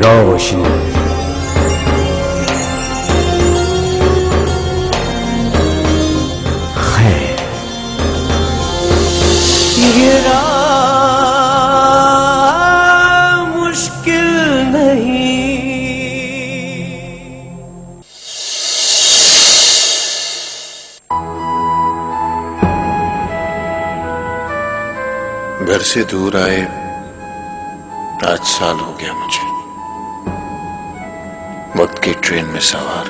रोशनी। खैर, ये राह मुश्किल नहीं। घर से दूर आए आज साल हो गया मुझे। वक्त की ट्रेन में सवार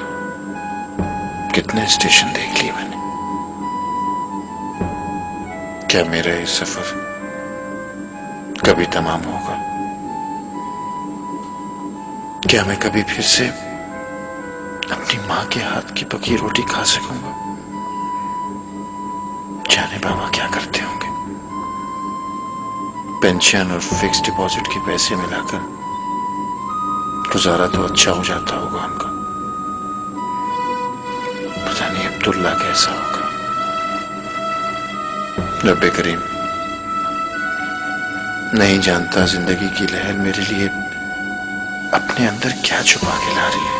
कितने स्टेशन देख लिए मैंने। क्या मेरा ये सफर कभी तमाम होगा? क्या मैं कभी फिर से अपनी मां के हाथ की पकी रोटी खा सकूंगा? जाने बाबा क्या करते होंगे। पेंशन और फिक्स डिपॉजिट के पैसे मिलाकर गुजारा तो अच्छा हो जाता होगा उनका। पता नहीं अब्दुल्ला कैसा होगा। रब्बे करीम, नहीं जानता जिंदगी की लहर मेरे लिए अपने अंदर क्या छुपा के ला रही है,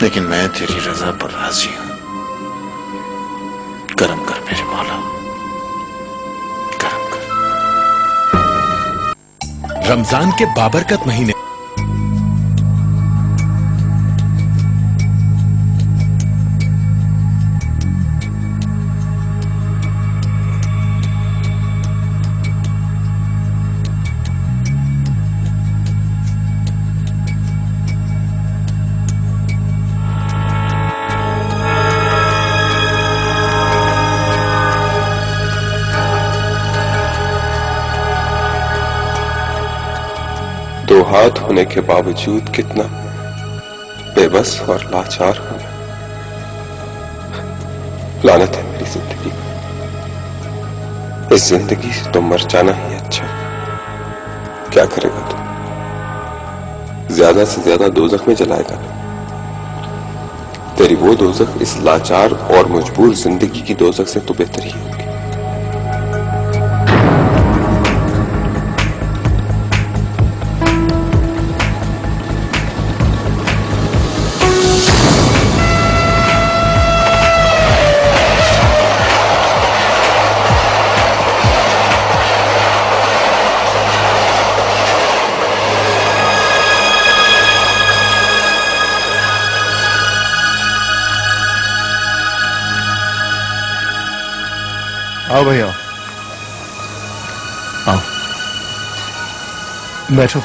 लेकिन मैं तेरी रजा पर राजी हूं। करम कर मेरे मौला, करम कर। रमजान के बाबरकत महीने दो हाथ होने के बावजूद कितना बेबस और लाचार हूं मैं। लानत है मेरी जिंदगी को। इस जिंदगी से तो मर जाना ही अच्छा। क्या करेगा तू? ज्यादा से ज्यादा दोजख में जलाएगा ना। तेरी वो दोजख इस लाचार और मजबूर जिंदगी की दोजख से तो बेहतर ही होगी। आओ भैया, आओ बैठो।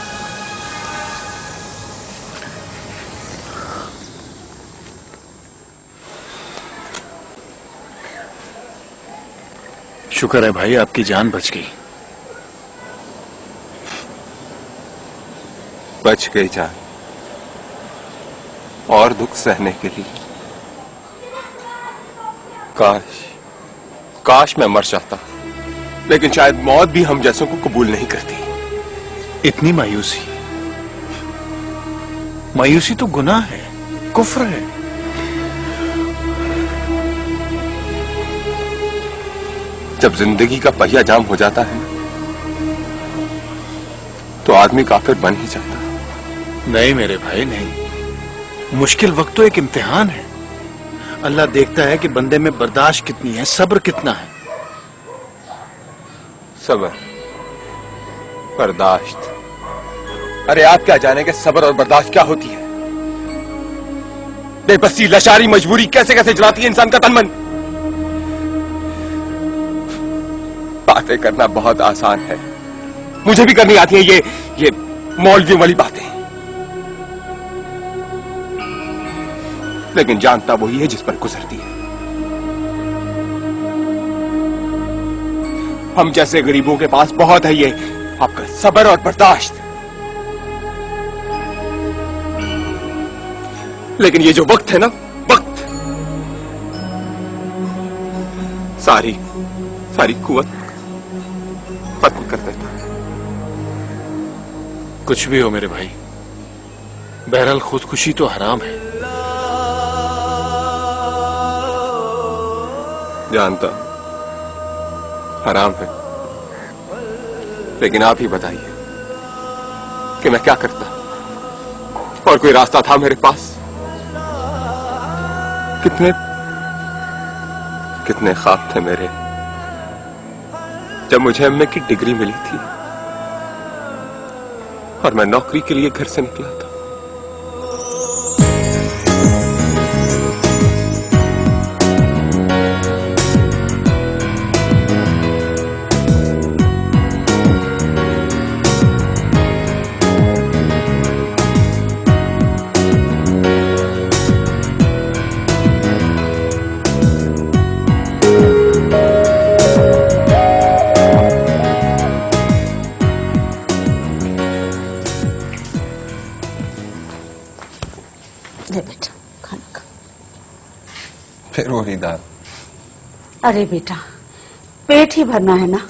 शुक्र है भाई, आपकी जान बच गई। बच गई जान और दुख सहने के लिए। काश मैं मर जाता, लेकिन शायद मौत भी हम जैसों को कबूल नहीं करती। इतनी मायूसी? मायूसी तो गुनाह है, कुफ्र है। जब जिंदगी का पहिया जाम हो जाता है तो आदमी काफिर बन ही जाता। नहीं मेरे भाई नहीं, मुश्किल वक्त तो एक इम्तिहान है। अल्लाह देखता है कि बंदे में बर्दाश्त कितनी है, सब्र कितना है। सब्र, बर्दाश्त। अरे आप क्या जानेंगे सब्र और बर्दाश्त क्या होती है? बेबसी, लाचारी, मजबूरी कैसे कैसे जलाती है इंसान का तन मन। बातें करना बहुत आसान है, मुझे भी करनी आती है ये मौलवियों वाली बातें, लेकिन जानता वही है जिस पर गुजरती है। हम जैसे गरीबों के पास बहुत है ये आपका सब्र और बर्दाश्त, लेकिन ये जो वक्त है ना, वक्त सारी कुवत खत्म कर देता है। कुछ भी हो मेरे भाई, बहरहाल खुदकुशी तो हराम है। जानता हराम है, लेकिन आप ही बताइए कि मैं क्या करता, और कोई रास्ता था मेरे पास? कितने कितने ख्वाब थे मेरे जब मुझे एमए की डिग्री मिली थी और मैं नौकरी के लिए घर से निकला था। ले बेटा खाना खा। फिर वही दाल। अरे बेटा पेट ही भरना है ना,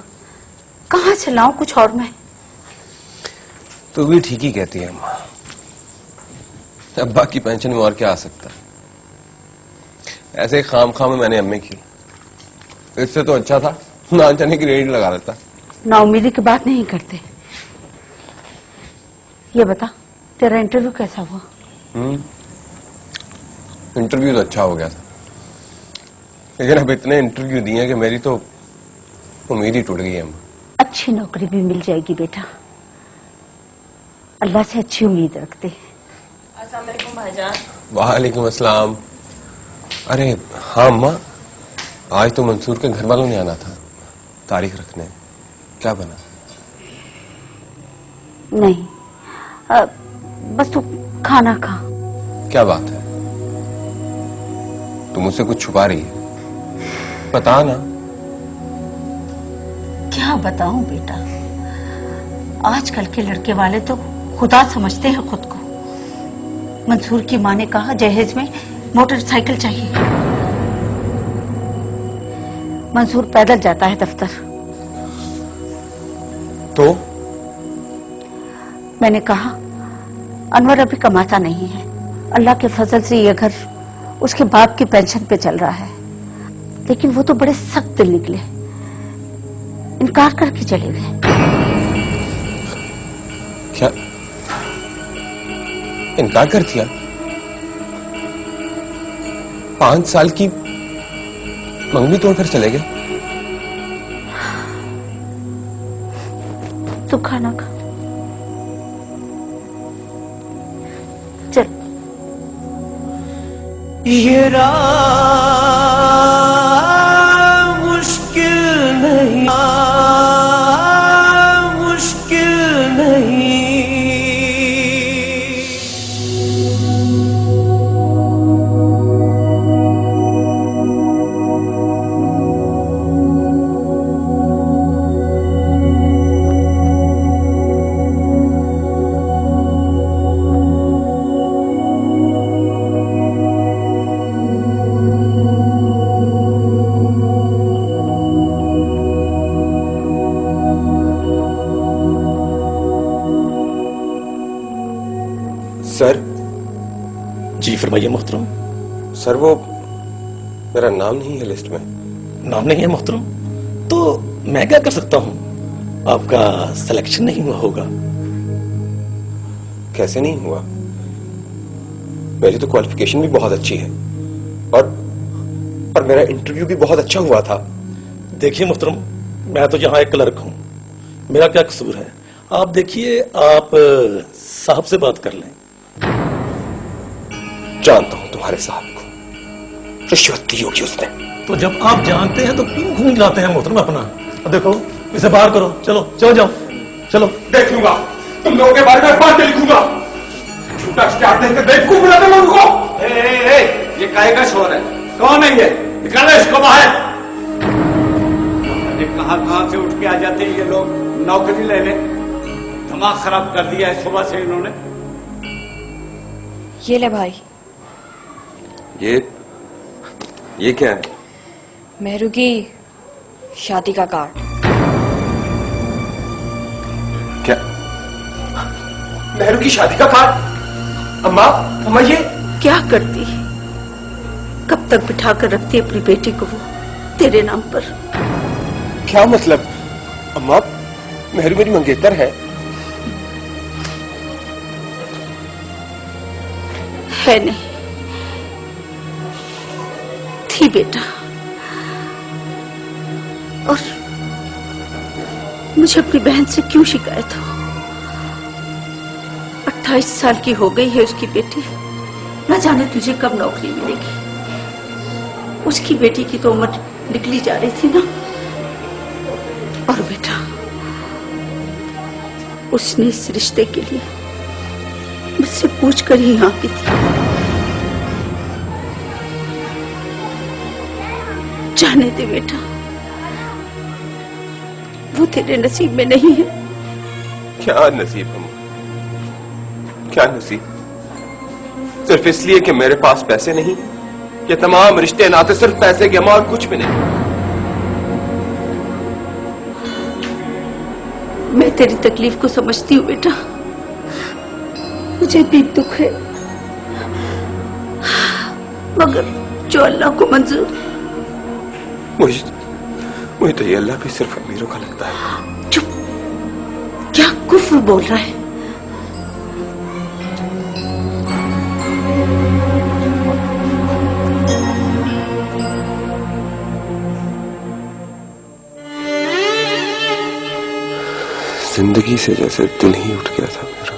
कहाँ से लाऊं कुछ और मैं? तू भी ठीक ही कहती है अम्मा, अब्बा की पेंशन में और क्या आ सकता है? ऐसे खाम खाम में मैंने अम्मी की, इससे तो अच्छा था नान चने की रेडी लगा लेता। नाउमीदी की बात नहीं करते। ये बता तेरा इंटरव्यू कैसा हुआ? इंटरव्यू तो अच्छा हो गया था, लेकिन अब इतने इंटरव्यू दिए कि मेरी तो उम्मीद ही टूट गई है अम्मा। अच्छी नौकरी भी मिल जाएगी बेटा, अल्लाह से अच्छी उम्मीद रखते। अस्सलाम वालेकुम भाईजान। वालेकुम अस्सलाम। अरे हाँ अम्मा, आज तो मंसूर के घर वालों ने आना था तारीख रखने, क्या बना? नहीं बस तू खाना खा। क्या बात है, तुम मुझसे कुछ छुपा रही है? बता ना। क्या बताऊं बेटा, आजकल के लड़के वाले तो खुदा समझते हैं खुद को। मंसूर की माँ ने कहा जहेज में मोटरसाइकिल चाहिए। मंसूर पैदल जाता है दफ्तर। तो मैंने कहा अनवर अभी कमाता नहीं है, अल्लाह के फजल से ये घर उसके बाप की पेंशन पे चल रहा है, लेकिन वो तो बड़े सख्त दिल निकले, इनकार करके चले गए। क्या इनकार कर दिया? 5 साल की मंगनी तोड़कर चले गए? तू खाना खा चल। ये राह मुश्किल नहीं, मुश्किल नहीं। सर। जी फरमाइए मोहतरम। सर वो मेरा नाम नहीं है लिस्ट में। नाम नहीं है मोहतरम, तो मैं क्या कर सकता हूं? आपका सिलेक्शन नहीं हुआ होगा। कैसे नहीं हुआ? मेरी तो क्वालिफिकेशन भी बहुत अच्छी है और मेरा इंटरव्यू भी बहुत अच्छा हुआ था। देखिए मोहतरम, मैं तो यहाँ एक क्लर्क हूं, मेरा क्या कसूर है? आप देखिए, आप साहब से बात कर लें। जानता हूं तुम्हारे साहब को, रिश्वत दी होगी उसने। तो जब आप जानते हैं तो क्यों घूम जाते हैं मोहतरम अपना? अब देखो, इसे बाहर करो। चलो चलो जाओ, चलो। देख लूंगा, तुम लोगों के बारे में बात लिखूंगा। झूठा स्टार्ट देकर बेवकूफ बनाते लोगों को। ये काहे का शोर है? कौन है ये? निकालो इसको बाहर। अरे कहां से उठ के आ जाते हैं ये लोग नौकरी लेने। दिमाग खराब कर दिया है सुबह से इन्होंने। ये ले भाई। ये क्या है? मेहरू की शादी का कार्ड। क्या? मेहरू की शादी का कार्ड? अम्मा ये क्या करती, कब तक बिठा कर रखती अपनी बेटी को वो तेरे नाम पर? क्या मतलब? अम्मा मेहरू मेरी मंगेतर है। है नहीं, थी बेटा। और मुझे अपनी बहन से क्यों शिकायत हो? 28 साल की हो गई है उसकी बेटी, न जाने तुझे कब नौकरी मिलेगी। उसकी बेटी की तो उम्र निकली जा रही थी ना। और बेटा, उसने इस रिश्ते के लिए मुझसे पूछ कर ही हाँ की थी। जाने दे बेटा, वो तेरे नसीब में नहीं है। क्या नसीब अम्मा, क्या नसीब? सिर्फ इसलिए कि मेरे पास पैसे नहीं? ये तमाम रिश्ते नाते सिर्फ पैसे के अम्मा, और कुछ भी नहीं। मैं तेरी तकलीफ को समझती हूँ बेटा, मुझे भी दुख है, मगर जो अल्लाह को मंजूर। मुझे तो ये अल्लाह भी सिर्फ अमीरों का लगता है। चुप, क्या कुफ्र बोल रहा है? जिंदगी से जैसे दिल ही उठ गया था मेरा।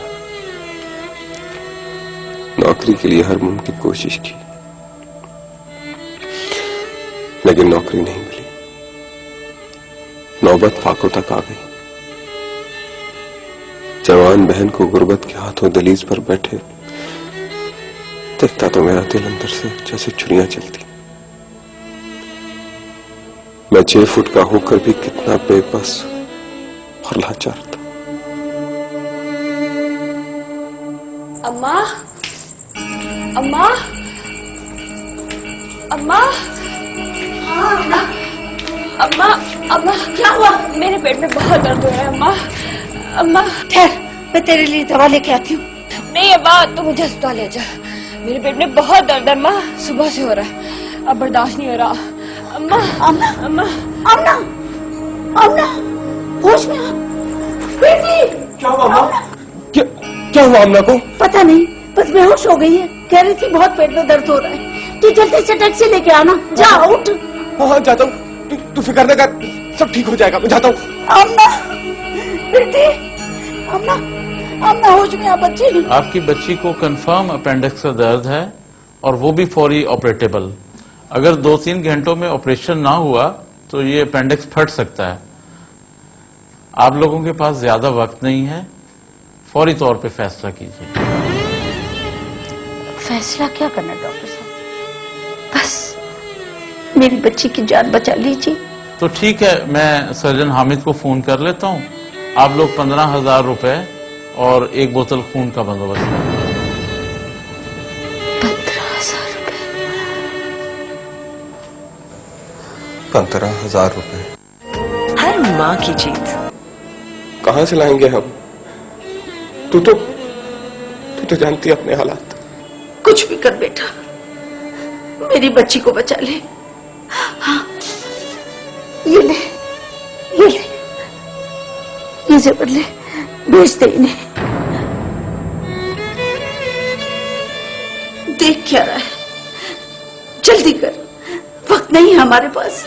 नौकरी के लिए हर मुमकिन कोशिश की, लेकिन नौकरी नहीं मिली। नौबत फाकों तक आ गई। जवान बहन को गुर्बत के हाथों दलीज पर बैठे देखता तो मेरा दिल अंदर से जैसे छुरियां चलती। मैं 6 फुट का होकर भी कितना बेबस और लाचार था। अम्मा, अम्मा, अम्मा, अम्मा, अम्मा, क्या हुआ? मेरे पेट में बहुत दर्द हो रहा है अम्मा। अम्मा ठहर, मैं तेरे लिए दवा लेके आती हूँ। नहीं अम्मा, तुम मुझे अस्पताल ले जा। मेरे पेट में बहुत दर्द है अम्मा, सुबह से हो रहा है, अब बर्दाश्त नहीं हो रहा। अम्मा, आमना, अम्मा, आमना, आमना, होश में आ बेटी। क्या हुआ अम्मा? क्या हुआ अम्मा को? पता नहीं, बस बेहोश हो गई है। कह रही थी बहुत पेट में दर्द हो रहा है। तू जल्दी से टैक्सी लेके आना, जा उठ। हाँ जाता हूँ, तू फिक्र न कर, सब ठीक हो जाएगा, मैं जाता हूँ। आमना बेटी, आमना, आमना होश में आ बच्ची। आपकी बच्ची को कंफर्म अपेंडिक्स का दर्द है और वो भी फौरी ऑपरेटेबल। अगर 2-3 घंटों में ऑपरेशन ना हुआ तो ये अपेंडिक्स फट सकता है। आप लोगों के पास ज्यादा वक्त नहीं है, फौरी तौर पे फैसला कीजिए। फैसला क्या करना डॉक्टर साहब? बस मेरी बच्ची की जान बचा लीजिए। तो ठीक है, मैं सर्जन हामिद को फोन कर लेता हूँ। आप लोग 15,000 रुपए और 1 बोतल खून का बंदोबस्त करें। 15,000 रुपए? 15,000 रुपए हर माँ की जीत। कहां से लाएंगे हम? तू तो जानती है अपने हालात। कुछ भी कर बेटा, मेरी बच्ची को बचा ले। हाँ, ये ले, ये ले, ये जेवर ले, भेज दे इन्हें। देख क्या रहा है, जल्दी कर, वक्त नहीं है हमारे पास।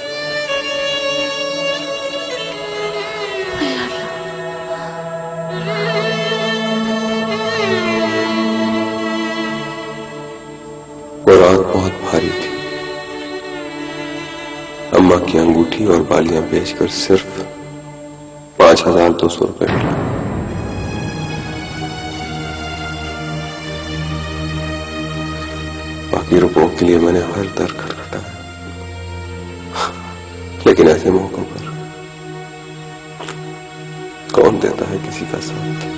वो रात बहुत भारी थी। अम्मा की अंगूठी और बालियां बेचकर सिर्फ 5,200 रुपए मिला। बाकी रुपयों के लिए मैंने हर दर खटखटाया, लेकिन ऐसे मौकों पर कौन देता है किसी का साथ?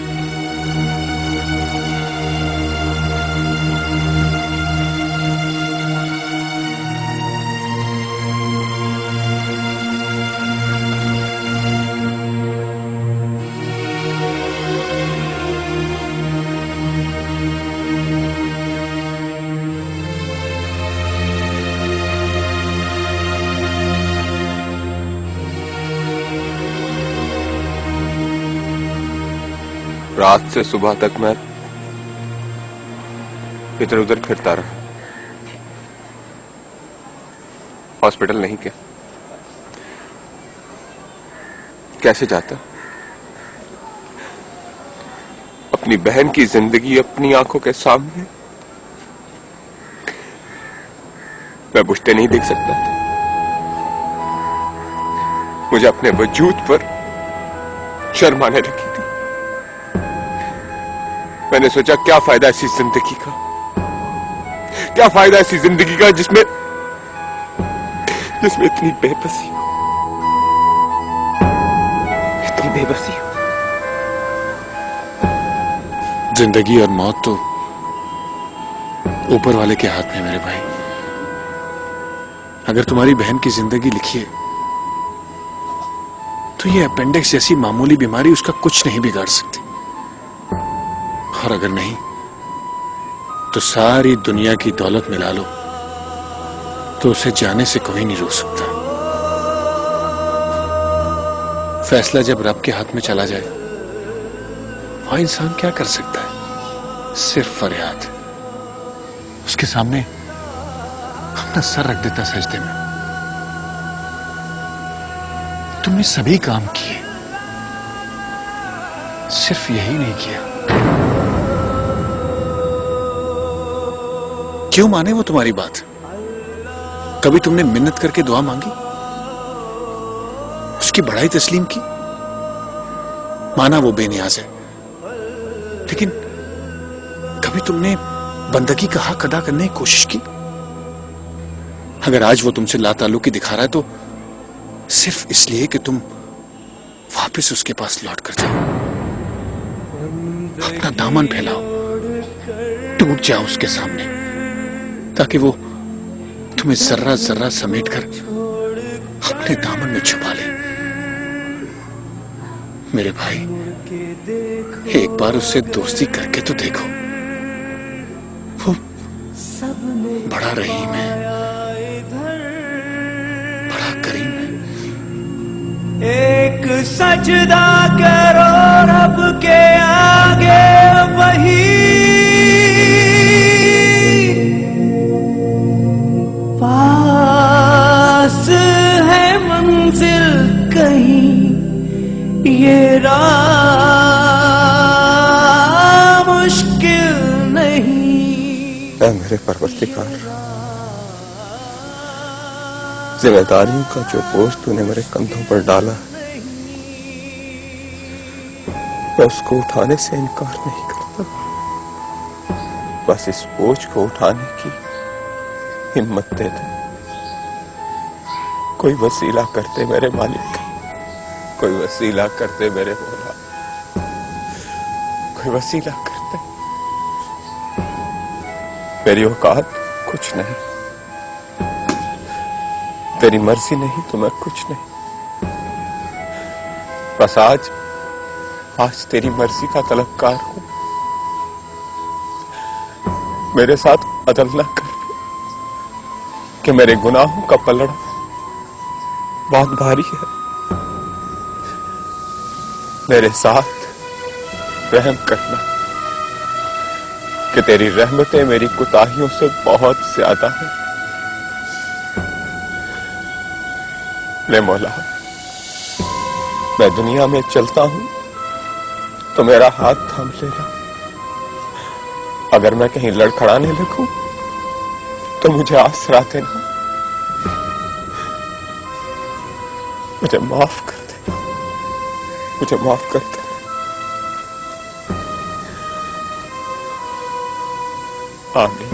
रात से सुबह तक मैं इधर उधर फिरता रहा। हॉस्पिटल नहीं क्या? कैसे जाता? अपनी बहन की जिंदगी अपनी आंखों के सामने मैं बुझते नहीं देख सकता था। मुझे अपने वजूद पर शर्म आने लगी थी। मैंने सोचा क्या फायदा ऐसी जिंदगी का, क्या फायदा ऐसी जिंदगी का जिसमें इतनी बेबसी हो, इतनी बेबसी हो। जिंदगी और मौत तो ऊपर वाले के हाथ में मेरे भाई। अगर तुम्हारी बहन की जिंदगी लिखी है तो ये अपेंडिक्स जैसी मामूली बीमारी उसका कुछ नहीं बिगाड़ सकती, और अगर नहीं तो सारी दुनिया की दौलत मिला लो तो उसे जाने से कोई नहीं रोक सकता। फैसला जब रब के हाथ में चला जाए, वहां इंसान क्या कर सकता है? सिर्फ फरियाद। उसके सामने अपना सर रख देता सजदे में। तुमने सभी काम किए, सिर्फ यही नहीं किया। क्यों माने वो तुम्हारी बात? कभी तुमने मिन्नत करके दुआ मांगी, उसकी बड़ाई तस्लीम की? माना वो बेनियाज है, लेकिन कभी तुमने बंदगी का हक अदा करने की कोशिश की? अगर आज वो तुमसे लाताल्लुकी दिखा रहा है तो सिर्फ इसलिए कि तुम वापस उसके पास लौट कर जाओ, अपना दामन फैलाओ, टूट जाओ उसके सामने, ताकि वो तुम्हें जर्रा जर्रा समेट कर अपने दामन में छुपा ले। मेरे भाई, एक बार उससे दोस्ती करके तो देखो। वो बड़ा रहीम है, बड़ा करीम है। एक सजदा करो रब के आगे, वही पास है मंजिल कहीं, ये राह मुश्किल नहीं। ऐ मेरे परवरदिगार, जिम्मेदारियों का जो बोझ तूने मेरे कंधों पर डाला है, मैं उसको उठाने से इनकार नहीं करता। बस इस बोझ को उठाने की हिम्मत दे दे। कोई वसीला करते मेरे मालिक, कोई वसीला करते मेरे मौला, कोई वसीला करते। मेरी औकात कुछ नहीं, तेरी मर्जी नहीं तो मैं कुछ नहीं। बस आज तेरी मर्जी का तलबकार हूं। मेरे साथ अदल ना कर कि मेरे गुनाहों का पलड़ा बहुत भारी है। मेरे साथ रहम करना कि तेरी रहमतें मेरी कुताहियों से बहुत ज्यादा हैं। ले मौला, मैं दुनिया में चलता हूं तो मेरा हाथ थाम लेना। अगर मैं कहीं लड़खड़ाने लगूं तो मुझे आसरा देना। मुझे माफ कर देना, मुझे माफ कर देना। आमीन।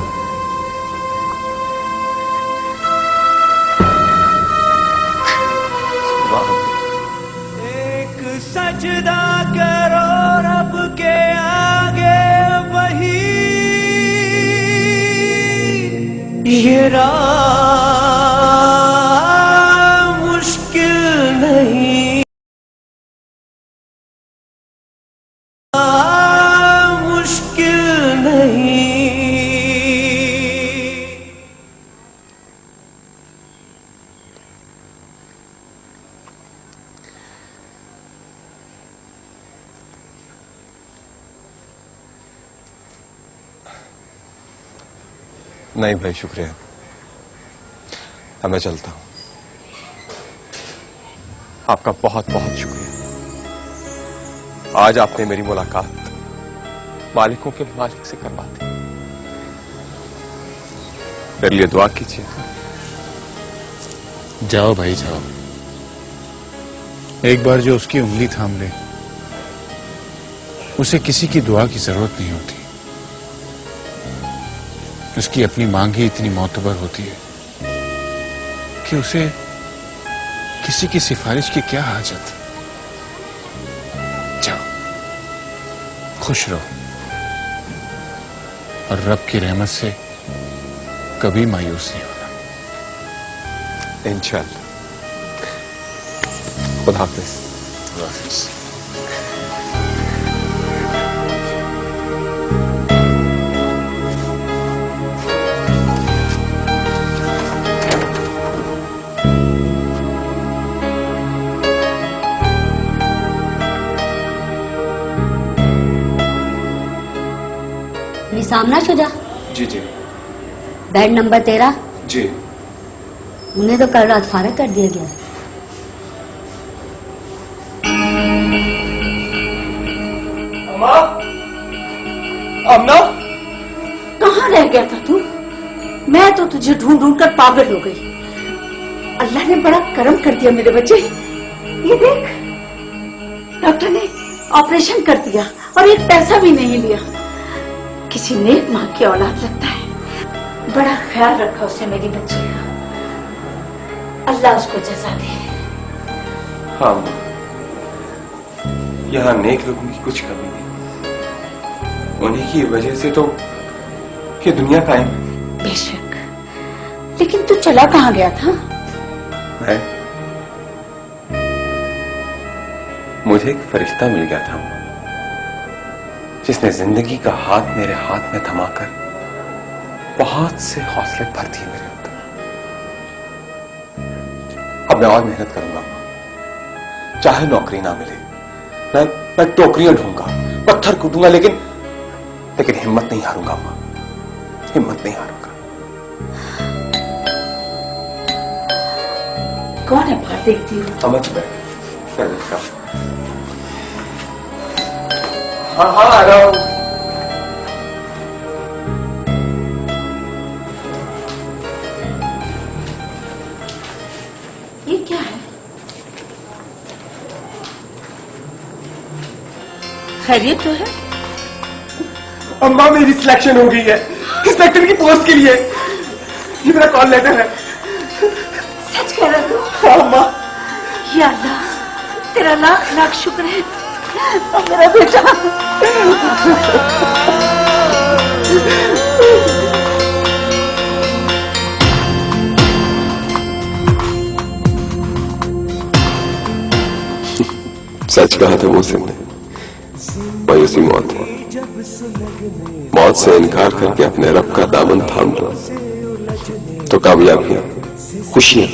एक सजदा करो रब के आगे, वही ये राह मुश्किल नहीं, मुश्किल नहीं। नहीं भाई, शुक्रिया। अब मैं चलता हूं। आपका बहुत बहुत शुक्रिया। आज आपने मेरी मुलाकात मालिकों के मालिक से करवा दी। मेरे लिए दुआ कीजिए। जाओ भाई जाओ। एक बार जो उसकी उंगली थाम ले, उसे किसी की दुआ की जरूरत नहीं होती। उसकी अपनी मांग ही इतनी मोतबर होती है कि उसे किसी की सिफारिश की क्या हाजत। जाओ, खुश रहो और रब की रहमत से कभी मायूस नहीं होना। इंशाअल्लाह। खुदा हाफिज। खुदा हाफिज। सामना शुजा। जी जी बेड नंबर 13। जी। उन्हें तो कल रात फारग कर दिया गया। अम्मा, अम्मा, कहाँ रह गया था तू? मैं तो तुझे ढूंढ ढूंढ कर पागल हो गई। अल्लाह ने बड़ा करम कर दिया मेरे बच्चे। ये देख, डॉक्टर ने ऑपरेशन कर दिया और एक पैसा भी नहीं लिया। किसी नेक माँ की औलाद लगता है। बड़ा ख्याल रखा उसने मेरी बच्ची का। अल्लाह उसको जज़ा दे। हाँ, यहाँ नेक लोगों की कुछ कमी नहीं। उन्हीं की वजह से तो ये दुनिया कायम है। बेशक, लेकिन तू चला कहाँ गया था? मुझे एक फरिश्ता मिल गया था जिसने जिंदगी का हाथ मेरे हाथ में थमाकर बहुत से हौसले भर दिए मेरे अंदर। अब मैं और मेहनत करूंगा, चाहे नौकरी ना मिले। मैं टोकरियां ढूंढूंगा, पत्थर कूटूंगा, लेकिन हिम्मत नहीं हारूंगा अम्मा, हिम्मत नहीं हारूंगा। कौन है बाहर? देखती हूँ। अम्मा चुप है। हाँ हाँ, आ रहा हूं। ये क्या है? खैरियत तो है? अम्मा, मेरी सिलेक्शन हो गई है इंस्पेक्टर की पोस्ट के लिए। ये मेरा कॉल लेटर है। सच कह रहा तू? हाँ अम्मा। या अल्लाह, तेरा लाख लाख शुक्र है। अब मेरा बेटा। सच कहा था मोहसिन ने, मायूसी मौत है। मौत से इनकार करके अपने रब का दामन थाम लो तो कामयाबियां, खुशियां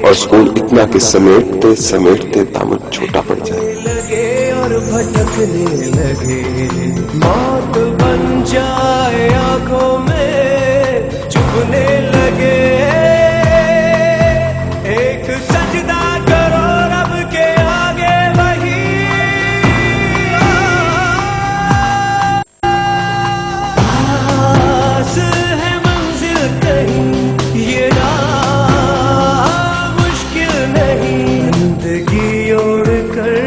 और सुकून इतना कि समेटते समेटते दामन छोटा पड़ जाए। लगे और भटकने लगे, मौत बन जाए आंखों में, चुभने लगे। एक सजदा करो रब के आगे, वही आस है मंजिल कहीं, ये राह मुश्किल नहीं। जिंदगी ओढ़ कर,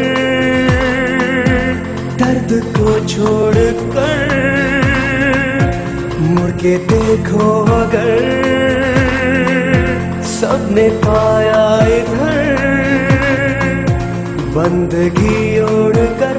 दर्द को छोड़ कर, मुड़ के देखो अगर, सबने पाया इधर बंदगी ओढ़ कर।